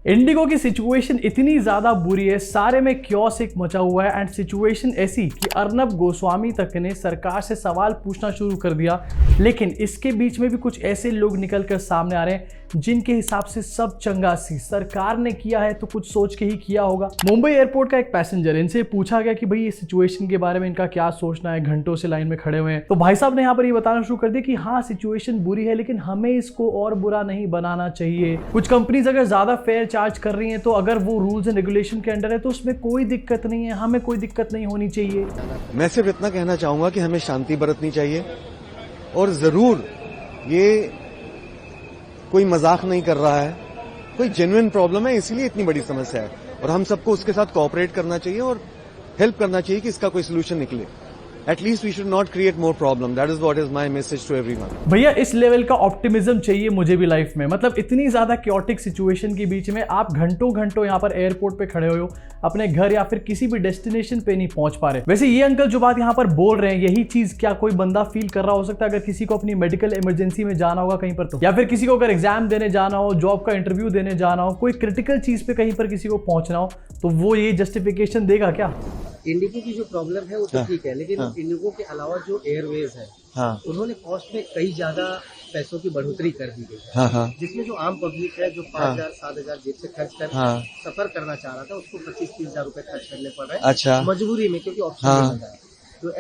Indigo की situation इतनी ज्यादा बुरी है, सारे में क्योस एक मचा हुआ है एंड सिचुएशन ऐसी कि अर्नब गोस्वामी तक ने सरकार से सवाल पूछना शुरू कर दिया। लेकिन इसके बीच में भी कुछ ऐसे लोग निकल कर सामने आ रहे हैं जिनके हिसाब से सब चंगासी सरकार ने किया है तो कुछ सोच के ही किया होगा। मुंबई एयरपोर्ट का एक पैसेंजर, इनसे पूछा गया कि भाई ये सिचुएशन के बारे में इनका क्या सोचना है, घंटों से लाइन में खड़े हुए हैं। तो भाई साहब ने यहाँ पर ये बताना शुरू कर दिया कि हाँ सिचुएशन बुरी है लेकिन हमें इसको और बुरा नहीं बनाना चाहिए। कुछ कंपनीज अगर ज्यादा फेयर चार्ज कर रही हैं तो अगर वो रूल्स एंड रेगुलेशन के अंडर है तो उसमें कोई दिक्कत नहीं है, हमें कोई दिक्कत नहीं होनी चाहिए। मैं सिर्फ इतना कहना चाहूंगा कि हमें शांति बरतनी चाहिए और जरूर ये कोई मजाक नहीं कर रहा है, कोई जेन्युइन प्रॉब्लम है इसलिए इतनी बड़ी समस्या है और हम सबको उसके साथ कोऑपरेट करना चाहिए और हेल्प करना चाहिए कि इसका कोई सोल्यूशन निकले। At least we should not create more problem. That is what is my message to everyone. भैया इस लेवल का ऑप्टिमिज्म चाहिए मुझे भी लाइफ में। मतलब इतनी ज्यादा क्योटिक सिचुएशन के बीच में आप घंटों घंटों यहाँ पर एयरपोर्ट पे खड़े हो, अपने घर या फिर किसी भी डेस्टिनेशन पे नहीं पहुंच पा रहे। वैसे ये अंकल जो बात यहाँ पर बोल रहे हैं यही चीज क्या कोई बंदा फील कर रहा हो सकता है अगर किसी को अपनी मेडिकल इमरजेंसी में जाना होगा कहीं पर तो, या फिर किसी को अगर एग्जाम देने जाना हो, जॉब का इंटरव्यू देने जाना हो, कोई क्रिटिकल चीज पे कहीं पर किसी को पहुंचना हो तो वो ये जस्टिफिकेशन देगा क्या? इंडिगो की जो प्रॉब्लम है वो तो ठीक है, लेकिन इंडिगो के अलावा जो एयरवेज है उन्होंने कॉस्ट में कई ज्यादा पैसों की बढ़ोतरी कर दी गई है, जिसमें जो आम पब्लिक है जो 5,000-7,000 जेब से खर्च कर सफर करना चाह रहा था उसको 25-30 हजार रुपए खर्च करने पड़ रहे हैं। अच्छा। मजबूरी में, क्योंकि ऑप्शन नहीं मिल रहा है। तो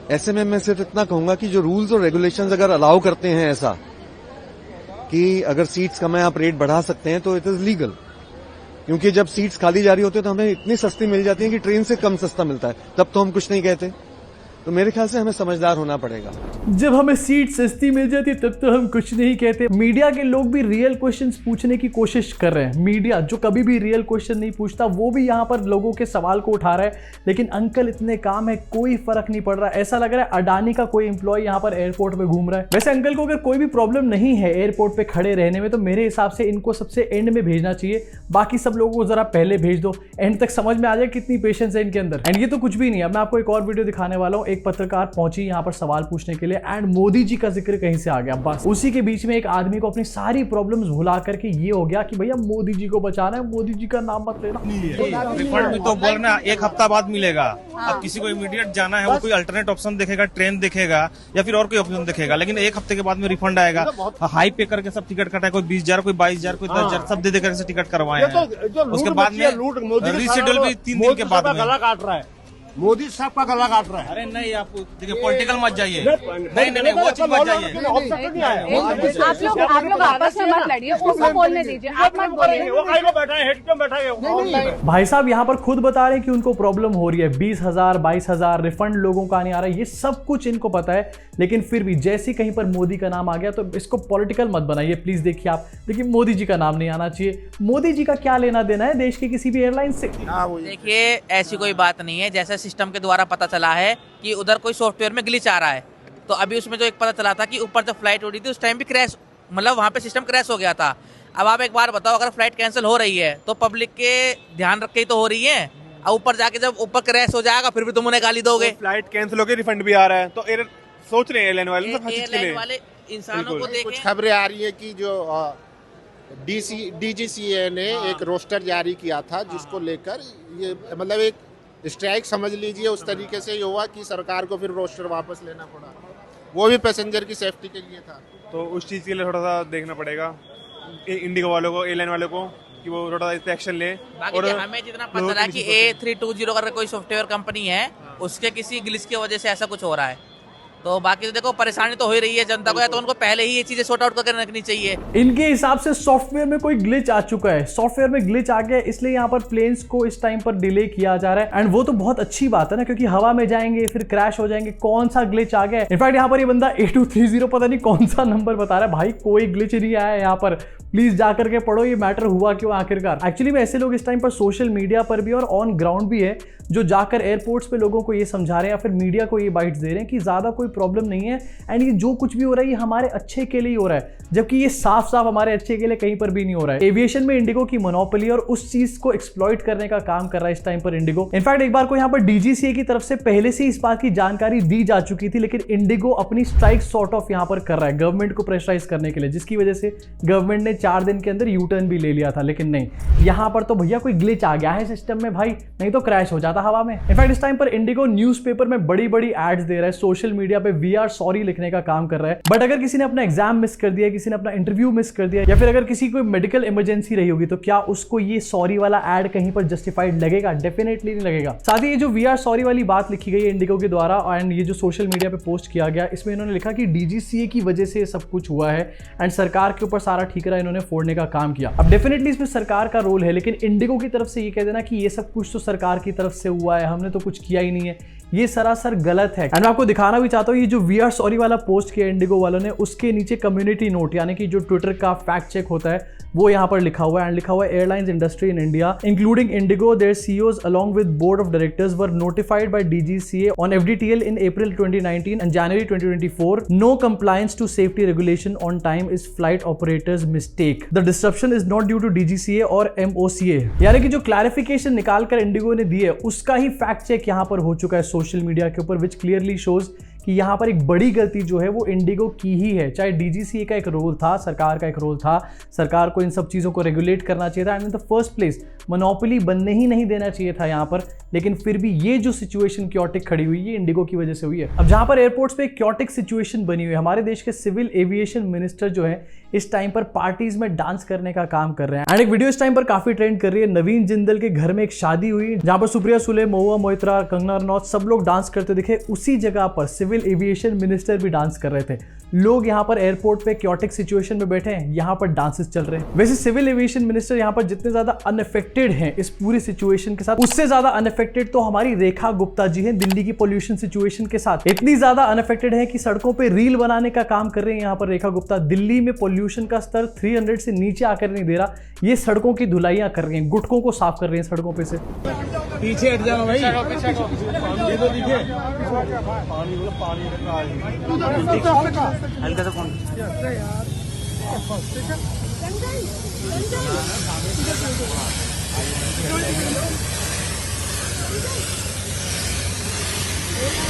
ऐसे में मैं सिर्फ इतना कहूंगा कि जो रूल्स और रेगुलेशंस अगर अलाउ करते हैं ऐसा कि अगर सीट्स कम है आप रेट बढ़ा सकते हैं तो इट इज लीगल, क्योंकि जब सीट्स खाली जा रही होती है तो हमें इतनी सस्ती मिल जाती है कि ट्रेन से कम सस्ता मिलता है, तब तो हम कुछ नहीं कहते। तो मेरे ख्याल से हमें समझदार होना पड़ेगा। जब हमें सीट सस्ती मिल जाती है तब तो हम कुछ नहीं कहते। मीडिया के लोग भी रियल क्वेश्चंस पूछने की कोशिश कर रहे हैं। मीडिया जो कभी भी रियल क्वेश्चन नहीं पूछता वो भी यहाँ पर लोगों के सवाल को उठा रहा है, लेकिन अंकल इतने काम है कोई फर्क नहीं पड़ रहा। ऐसा लग रहा है अडानी का कोई एम्प्लॉय यहाँ पर एयरपोर्ट में घूम रहा है। वैसे अंकल को अगर कोई भी प्रॉब्लम नहीं है एयरपोर्ट पे खड़े रहने में तो मेरे हिसाब से इनको सबसे एंड में भेजना चाहिए, बाकी सब लोगों को जरा पहले भेज दो, एंड तक समझ में आ जाए कितनी पेशेंस है इनके अंदर। एंड ये तो कुछ भी नहीं है, मैं आपको एक और वीडियो दिखाने वाला हूँ। एक पत्रकार यहाँ पर सवाल पूछने के लिए एंड मोदी जी का जिक्र कहीं से आ गया, बस उसी के बीच में एक आदमी को अपनी सारी प्रॉब्लम्स भुला करके ये हो गया कि भैया मोदी जी को बचाना है, मोदी जी का नाम मत लेना। रिफंड भी तो बोलना 1 हफ्ता बाद मिलेगा। अब किसी को इमीडिएट जाना है वो कोई अल्टरनेट ऑप्शन देखेगा, ट्रेन देखेगा या फिर और कोई ऑप्शन देखेगा, लेकिन 1 हफ्ते के बाद में रिफंड आएगा। हाई पे करके सब टिकट कटा है, कोई 20,000, कोई 22,000, कोई 10,000 सब दे करके टिकट करवाए हैं। उसके बाद में रीशेड्यूल भी 3 दिन के बाद में गला काट रहा है, मोदी साहब का गला काट रहा है। अरे नहीं, आप देखिए पॉलिटिकल मत जाइए, नहीं वो चीज मत जाइए। आप लोग आपस में मत लड़िए, उसको बोलने दीजिए, आप मत बोलिए। वो कहीं बैठा है, हेड पे बैठा है। भाई साहब यहाँ पर खुद बता रहे हैं कि उनको प्रॉब्लम हो रही है, 20,000 22,000 रिफंड लोगों का नहीं आ रहा है, ये सब कुछ इनको पता है, लेकिन फिर भी जैसे कहीं पर मोदी का नाम आ गया तो इसको पॉलिटिकल मत बनाइए प्लीज। देखिए आप देखिए मोदी जी का नाम नहीं आना चाहिए। मोदी जी का क्या लेना देना है देश के किसी भी एयरलाइन से? देखिए ऐसी कोई बात नहीं है, जैसे सिस्टम के द्वारा पता चला है कि उधर कोई सॉफ्टवेयर में ग्लिच आ रहा है, तो अभी उसमें जो एक पता चला था कि ऊपर जब फ्लाइट उड़ी थी उस टाइम भी क्रैश, मतलब वहाँ पे सिस्टम क्रैश हो गया था। अब आप एक बार बताओ, अगर फ्लाइट कैंसिल हो रही है तो पब्लिक के ध्यान रख के ही तो हो रही है, और ऊपर जाके जब ऊपर क्रैश हो जाएगा फिर भी तुम उन्हें गाली दोगे। फ्लाइट कैंसिल हो गई, रिफंड भी आ रहा है, तो सोच रहे हैं एयरलाइन वाले इंसानों को देखें। कुछ खबरें आ रही है कि जो DGCA ने एक रोस्टर जारी किया था जिसको लेकर ये मतलब एक स्ट्राइक समझ लीजिए, उस तरीके से ये हुआ कि सरकार को फिर रोस्टर वापस लेना पड़ा, वो भी पैसेंजर की सेफ्टी के लिए था। तो उस चीज़ के लिए थोड़ा सा देखना पड़ेगा इंडिगो वालों को, एयरलाइन वालों को, कि वो थोड़ा इस पे एक्शन ले। और हमें जितना पता चला कि A320 अगर कोई सॉफ्टवेयर कंपनी है उसके किसी ग्लिच की वजह से ऐसा कुछ हो रहा है, तो बाकी तो देखो परेशानी तो हो ही रही है जनता को, या तो उनको पहले ही ये चीजें सॉर्ट आउट करके रखनी चाहिए। इनके हिसाब से सॉफ्टवेयर में कोई ग्लिच आ चुका है, सॉफ्टवेयर में ग्लिच आ गया इसलिए यहाँ पर प्लेन्स को इस टाइम पर डिले किया जा रहा है। एंड वो तो बहुत अच्छी बात है ना, क्योंकि हवा में जाएंगे फिर क्रैश हो जाएंगे, कौन सा ग्लिच आ गया। इनफैक्ट यहाँ पर ये बंदा A230 पता नहीं कौन सा नंबर बता रहा है, भाई कोई ग्लिच नहीं आया यहाँ पर, प्लीज जाकर के पढ़ो ये मैटर हुआ क्यों आखिरकार। एक्चुअली में ऐसे लोग इस टाइम पर सोशल मीडिया पर भी और ऑन ग्राउंड भी है जो जाकर एयरपोर्ट्स पे लोगों को ये समझा रहे हैं या फिर मीडिया को ये बाइट्स दे रहे हैं कि ज्यादा कोई प्रॉब्लम नहीं है एंड ये जो कुछ भी हो रहा है ये हमारे अच्छे के लिए ही हो रहा है, जबकि ये साफ साफ हमारे अच्छे के लिए कहीं पर भी नहीं हो रहा है। एविएशन में इंडिगो की मोनोपोली और उस चीज को एक्सप्लॉइट करने का काम कर रहा है इस टाइम पर इंडिगो। इनफैक्ट एक बार को यहाँ पर DGCA की तरफ से पहले से इस बात की जानकारी दी जा चुकी थी, लेकिन इंडिगो अपनी स्ट्राइक सॉर्ट ऑफ यहाँ पर कर रहा है गवर्नमेंट को प्रेशराइज करने के लिए, जिसकी वजह से गवर्नमेंट ने 4 दिन के अंदर यू टर्न भी ले लिया था, लेकिन नहीं, यहाँ पर तो भैया कोई ग्लिच आ गया है सिस्टम में भाई, नहीं तो क्रैश हो जाता हवा में। इनफैक्ट इस टाइम पर इंडिगो न्यूज़पेपर में बड़ी बड़ी एड्स दे रहा है, सोशल मीडिया पे वी आर सॉरी लिखने का काम कर रहा है। बट अगर किसी ने अपना एग्जाम मिस कर दिया, किसी ने अपना इंटरव्यू मिस कर दिया, या फिर अगर किसी कोई मेडिकल इमरजेंसी रही होगी, तो क्या उसको ये सॉरी वाला एड कहीं पर जस्टिफाइड लगेगा? डेफिनेटली नहीं लगेगा। साथ ही ये जो वी आर सॉरी वाली बात लिखी गई है इंडिगो के द्वारा, एंड ये जो सोशल मीडिया पे पोस्ट किया गया, इसमें इन्होंने लिखा कि डीजीसीए की वजह से सब कुछ हुआ है एंड सरकार के ऊपर सारा ठीकरा इन्होंने फोड़ने का काम किया। अब डेफिनेटली इसमें सरकार का रोल है, लेकिन इंडिगो की तरफ से ये कह देना कि ये सब कुछ तो सरकार की तरफ से हुआ है, हमने तो कुछ किया ही नहीं है, ये सरासर गलत है। एंड मैं आपको दिखाना भी चाहता हूँ, ये जो वी आर सॉरी वाला पोस्ट किया इंडिगो वालों ने, उसके नीचे कम्युनिटी नोट यानी कि जो ट्विटर का फैक्ट चेक होता है वो यहाँ पर लिखा हुआ है, एंड लिखा हुआ है airlines industry in India including IndiGo their CEOs along with board of directors were notified by DGCA on FDTL in April 2019 and January 2024. No compliance to safety regulation on time is flight operators mistake. The disruption is not due to DGCA or MOCA. यानी कि जो clarification निकाल कर Indigo ने दी है उसका ही fact check यहाँ पर हो चुका है सोशल मीडिया के ऊपर, विच क्लियरली शोज कि यहाँ पर एक बड़ी गलती जो है वो इंडिगो की ही है। चाहे डीजीसीए का एक रोल था, सरकार का एक रोल था, सरकार को इन सब चीज़ों को रेगुलेट करना चाहिए था, and in the first place monopoly बनने ही नहीं देना चाहिए था यहाँ पर, लेकिन फिर भी ये जो सिचुएशन क्योटिक खड़ी हुई है इंडिगो की वजह से हुई है। अब जहाँ पर एयरपोर्ट्स पे एक क्योटिक सिचुएशन बनी हुई है, हमारे देश के सिविल एविएशन मिनिस्टर जो है इस टाइम पर पार्टीज में डांस करने का काम कर रहे हैं। एंड एक वीडियो इस टाइम पर काफी ट्रेंड कर रही है, नवीन जिंदल के घर में एक शादी हुई जहाँ पर सुप्रिया सुले, महुआ मोइत्रा, कंगना रनौत सब लोग डांस करते दिखे, उसी जगह पर सिविल एविएशन मिनिस्टर भी डांस कर रहे थे। लोग यहाँ पर एयरपोर्ट पे क्योटिक सिचुएशन में बैठे हैं, यहाँ पर डांसेस चल रहे हैं। वैसे सिविल एविएशन मिनिस्टर यहाँ पर जितने ज्यादा अनअफेक्टेड हैं इस पूरी सिचुएशन के साथ, उससे ज्यादा अनअफेक्टेड तो हमारी रेखा गुप्ता जी हैं दिल्ली की पोल्यूशन सिचुएशन के साथ। इतनी ज्यादा अनअफेक्टेड है कि सड़कों पे रील बनाने का काम कर रहे हैं यहाँ पर रेखा गुप्ता। दिल्ली में पोल्यूशन का स्तर 300 से नीचे आकर नहीं दे रहा, ये सड़कों की धुलाइयां कर रही हैं, गुटकों को साफ कर रही हैं सड़कों पे से। पीछे हट जाओ भाई, ये तो दिखे हल्का सा फोन।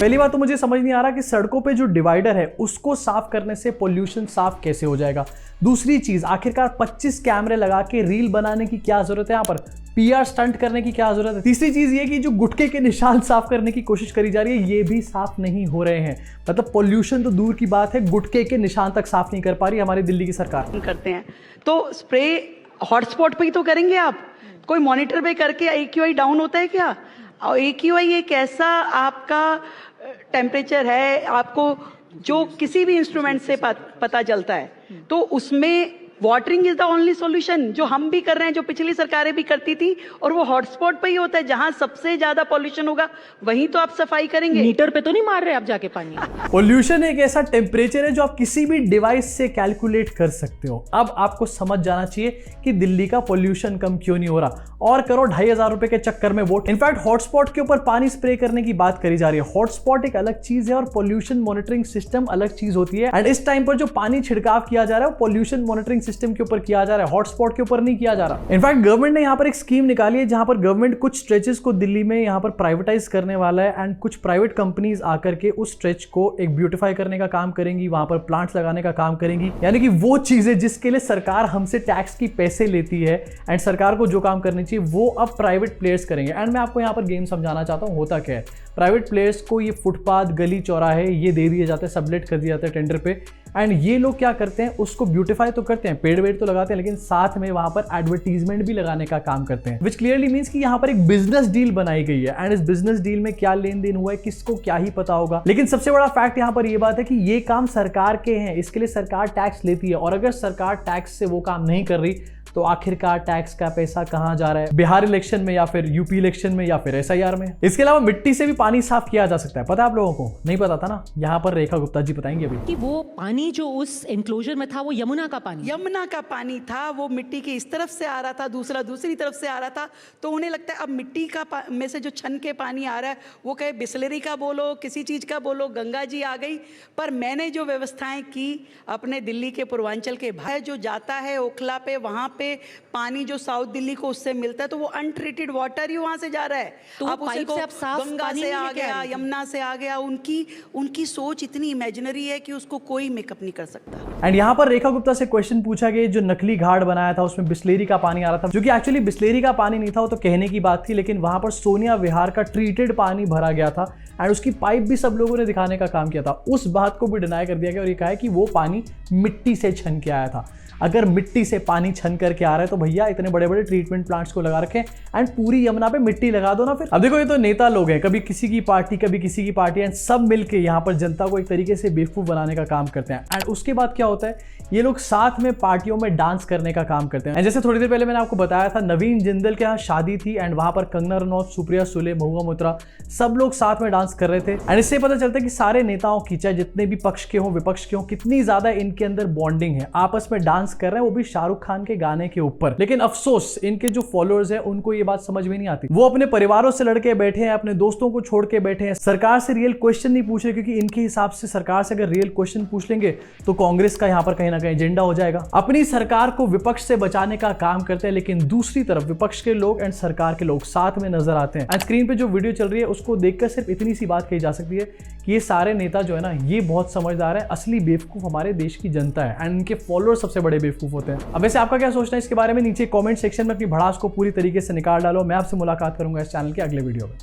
पहली बात तो मुझे समझ नहीं आ रहा कि सड़कों पे जो डिवाइडर है उसको साफ करने से पोल्यूशन साफ कैसे हो जाएगा। दूसरी चीज, आखिरकार 25 कैमरे लगा के रील बनाने की क्या जरूरत है, यहाँ पर पीआर स्टंट करने की क्या जरूरत है। तीसरी चीज ये कि जो गुटके के निशान साफ करने की कोशिश करी जा रही है ये भी साफ नहीं हो रहे हैं। मतलब पोल्यूशन तो दूर की बात है, गुटके के निशान तक साफ नहीं कर पा रही हमारी दिल्ली की सरकार। करते हैं तो स्प्रे हॉटस्पॉट पे ही तो करेंगे आप, कोई मॉनिटर पे करके AQI डाउन होता है क्या? और AQI एक ऐसा आपका टेम्परेचर है, आपको जो किसी भी इंस्ट्रूमेंट से पता चलता है, तो उसमें watering is the only solution, जो हम भी कर रहे हैं, जो पिछली सरकारें भी करती थी, और वो हॉटस्पॉट पे ही होता है। जहां सबसे ज्यादा पॉल्यूशन होगा वहीं तो आप सफाई करेंगे। मीटर पे तो नहीं मार रहे आप जाके पानी। पोल्यूशन एक ऐसा टेम्परेचर है जो आप किसी भी डिवाइस से कैलकुलेट कर सकते हो। अब आपको समझ जाना चाहिए कि दिल्ली का पोल्यूशन कम क्यों नहीं हो रहा, और करो 2500 रुपए के चक्कर में वोट। इनफैक्ट हॉटस्पॉट के ऊपर पानी स्प्रे करने की बात करी जा रही है। हॉटस्पॉट एक अलग चीज है और पोल्यूशन मॉनिटरिंग सिस्टम अलग चीज होती है। एंड इस टाइम पर जो पानी छिड़काव किया जा रहा है वो पोल्यूशन मॉनिटरिंग सिस्टम के ऊपर किया जा रहा है, हॉटस्पॉट के ऊपर नहीं किया जा रहा। इनफैक्ट गवर्नमेंट ने यहाँ पर एक स्कीम निकाली है जहां पर गवर्नमेंट कुछ स्ट्रेचेस को दिल्ली में यहाँ पर प्राइवेटाइज करने वाला है, एंड कुछ प्राइवेट कंपनीज आकर के उस स्ट्रेच को एक ब्यूटिफाई करने का काम करेंगी, वहां पर प्लांट्स लगाने का काम करेंगी। यानी कि वो चीजें जिसके लिए सरकार हमसे टैक्स की पैसे लेती है एंड सरकार को जो काम करनी चाहिए वो अब प्राइवेट प्लेयर्स करेंगे। एंड मैं आपको यहाँ पर गेम समझाना चाहता हूँ होता क्या है। प्राइवेट प्लेयर्स को ये फुटपाथ, गली, चौराहे ये दे दिए जाते हैं, सबलेट कर दिया जाता है टेंडर पे, एंड ये लोग क्या करते हैं उसको ब्यूटीफाई तो करते हैं, पेड़ वेड़ तो लगाते हैं, लेकिन साथ में वहां पर एडवर्टीजमेंट भी लगाने का काम करते हैं, विच क्लियरली मीन्स कि यहाँ पर एक बिजनेस डील बनाई गई है। एंड इस बिजनेस डील में क्या लेन देन हुआ है किसको क्या ही पता होगा। लेकिन सबसे बड़ा फैक्ट यहाँ पर ये बात है कि ये काम सरकार के हैं, इसके लिए सरकार टैक्स लेती है, और अगर सरकार टैक्स से वो काम नहीं कर रही तो आखिरकार टैक्स का पैसा कहां जा रहा है, बिहार इलेक्शन में या फिर यूपी इलेक्शन में या फिर SIR में। इसके अलावा मिट्टी से भी पानी साफ किया जा सकता है, पता है आप लोगों को? नहीं पता था ना, यहाँ पर रेखा गुप्ता जी बताएंगे अभी। कि वो पानी जो उस एंक्लोजर में था वो यमुना का पानी था, वो मिट्टी के इस तरफ से आ रहा था, दूसरा दूसरी तरफ से आ रहा था, तो उन्हें लगता है अब मिट्टी का में से जो छन के पानी आ रहा है वो कहे बिस्लरी का बोलो, किसी चीज का बोलो, गंगा जी आ गई। पर मैंने जो व्यवस्थाएं की अपने दिल्ली के पूर्वांचल के भाई जो जाता है ओखला पे, वहां पे पानी जो साउथ दिल्ली को उससे मिलता है तो वो अनट्रीटेड वाटर ही वहां से जा रहा है। तो आप उसे को गंगा से आ गया, यमुना से आ गया। उनकी सोच इतनी इमेजिनरी है कि उसको कोई मेकअप नहीं कर सकता। एंड यहाँ पर रेखा गुप्ता से क्वेश्चन पूछा गया, जो नकली घाट बनाया था उसमें बिस्लेरी का पानी आ रहा था, जो कि एक्चुअली बिस्लेरी का पानी नहीं था, वो तो कहने की बात थी, लेकिन वहां पर सोनिया विहार का ट्रीटेड पानी भरा गया था एंड उसकी पाइप भी सब लोगों ने दिखाने का काम किया था। उस बात को भी डिनाई कर दिया गया और ये कहा है कि वो पानी मिट्टी से छन के आया था। अगर मिट्टी से पानी छन करके आ रहा है तो भैया इतने बड़े बड़े ट्रीटमेंट प्लांट्स को लगा रखे एंड पूरी यमुना पे मिट्टी लगा दो ना फिर। अब देखो ये तो नेता लोग हैं, कभी किसी की पार्टी कभी किसी की पार्टी, एंड सब मिलके यहाँ पर जनता को एक तरीके से बेवकूफ बनाने का काम करते हैं। एंड उसके बाद क्या होता है, ये लोग साथ में पार्टियों में डांस करने का काम करते हैं। एंड जैसे थोड़ी देर पहले मैंने आपको बताया था, नवीन जिंदल के यहाँ शादी थी एंड वहां पर कंगना रनौत, सुप्रिया सुले, महुआ मोइत्रा सब लोग साथ में डांस कर रहे थे। एंड इससे पता चलता है कि सारे नेताओं की, चाहे जितने भी पक्ष के हों विपक्ष के हों, कितनी ज्यादा इनके अंदर बॉन्डिंग है, आपस में डांस कर रहे हैं, वो भी शाहरुख खान के गाने के ऊपर। लेकिन अफसोस इनके जो फॉलोअर्स हैं उनको ये बात समझ में नहीं आती। वो अपने परिवारों से लड़के बैठे हैं, अपने दोस्तों को छोड़ के बैठे हैं, सरकार से रियल क्वेश्चन नहीं पूछ रहे, क्योंकि इनके हिसाब से सरकार से अगर रियल क्वेश्चन पूछ लेंगे तो कांग्रेस का यहाँ पर कहीं ना कहीं एजेंडा हो जाएगा। अपनी सरकार को विपक्ष से बचाने का काम करते हैं, लेकिन दूसरी तरफ विपक्ष के लोग एंड सरकार के लोग साथ में नजर आते हैं। एंड स्क्रीन पे जो वीडियो चल रही है उसको देखकर सिर्फ इतनी सी बात कही जा सकती है कि ये सारे नेता जो है ना, ये बहुत समझदार है। असली बेवकूफ हमारे देश की जनता है एंड इनके फॉलोअर सबसे बड़े बेवकूफ होते हैं। अब वैसे आपका क्या सोचना है इसके बारे में नीचे कमेंट सेक्शन में अपनी भड़ास को पूरी तरीके से निकाल डालो। मैं आपसे मुलाकात करूंगा इस चैनल के अगले वीडियो में।